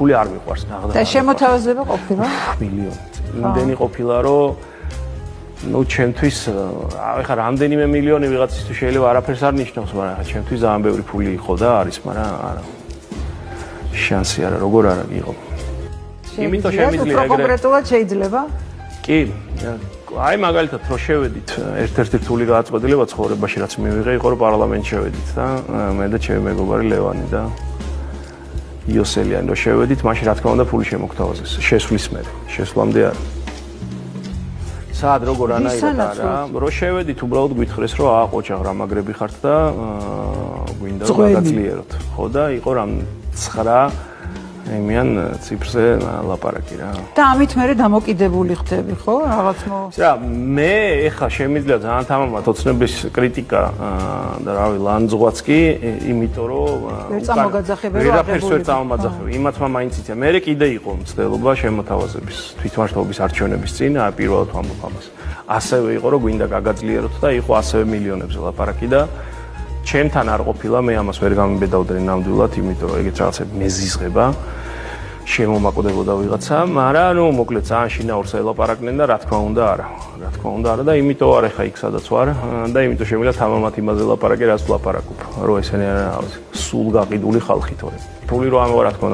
ფული არ მიყვარს ნაღდა. და შემოთავაზება ყოფილა? მილიონი. იმდენი ყოფილა, რომ ну, ჩემთვის, ეხლა რამდენიმე მილიონი ვიღაცისთვის შეიძლება არაფერს არ ნიშნავს, მაგრამ ეხლა ჩემთვის ძალიან ბევრი ფული იყო და არის, მაგრამ არა. შანსი არა, როგორ არა იყო. იმიტომ შემიძლია ეგრე. კონკრეტულად შეიძლება? კი, აი მაგალითად რო შევედით, ერთ-ერთი რთული გადაწყვეტილება ცხოვრებაში რაც მივიღე, იყო რომ პარლამენტში შევედით და მე და ჩემი მეგობარი ლევანი და იოსელიანი რო შევედით, მაშინ რა თქმა უნდა ფული შემოგთავაზეს. შესვლის მერე, შესვლამდე არა. სად როგორ ანაირად არა, რო შევედით, უბრალოდ გვითხრეს რომ აა ყოჩაღ რა მაგრები ხართ და გვინდა რომ გაგაძლიეროთ. ხო და იყო რამ 9 იმიან ციფრზე ლაპარაკი რა. და ამით მე დამოკიდებული ხდები, ხო? რაღაც რა, მე ეხა შემიძლია ძალიან თამამად ოცნების κρიტიკა და რავი, ლანძღვაც კი, იმიტომ რომ ვერ წამოგაძახებენ, ვერაფერს ვერ წამომაძახებ. იმათმა მაინც იციან. მე კიდე იყო მცდელობა შემოთავაზების თვითმმართველობის არჩევნების წინ, პირველად ვამბობ ამას. ასევე იყო რომ გვინდა გაგაძლიეროთ და იყო ასევე მილიონებზე ლაპარაკი და ჩემთან არ ყოფილა, მე ამას ვერ გამიბედავდნენ ნამდვილად, იმიტომ რომ ეგეც რაღაცები მეზიზღება. შემომაკვდებოდა ვიღაცა, მაგრამ ნუ მოკლედ ძალიან შინაურს ელაპარაკნენ და რა თქმა უნდა არა. რა თქმა უნდა არა და იმიტომ არ ეხა იქ სადაც ვარ და იმიტომ შემიძლია თამამად იმაზე ლაპარაკე, რაც ვლაპარაკობ. რომ ესენი არა სულ გაყიდული ხალხი თორე. ფული რო ამოვა რა თქმა უნდა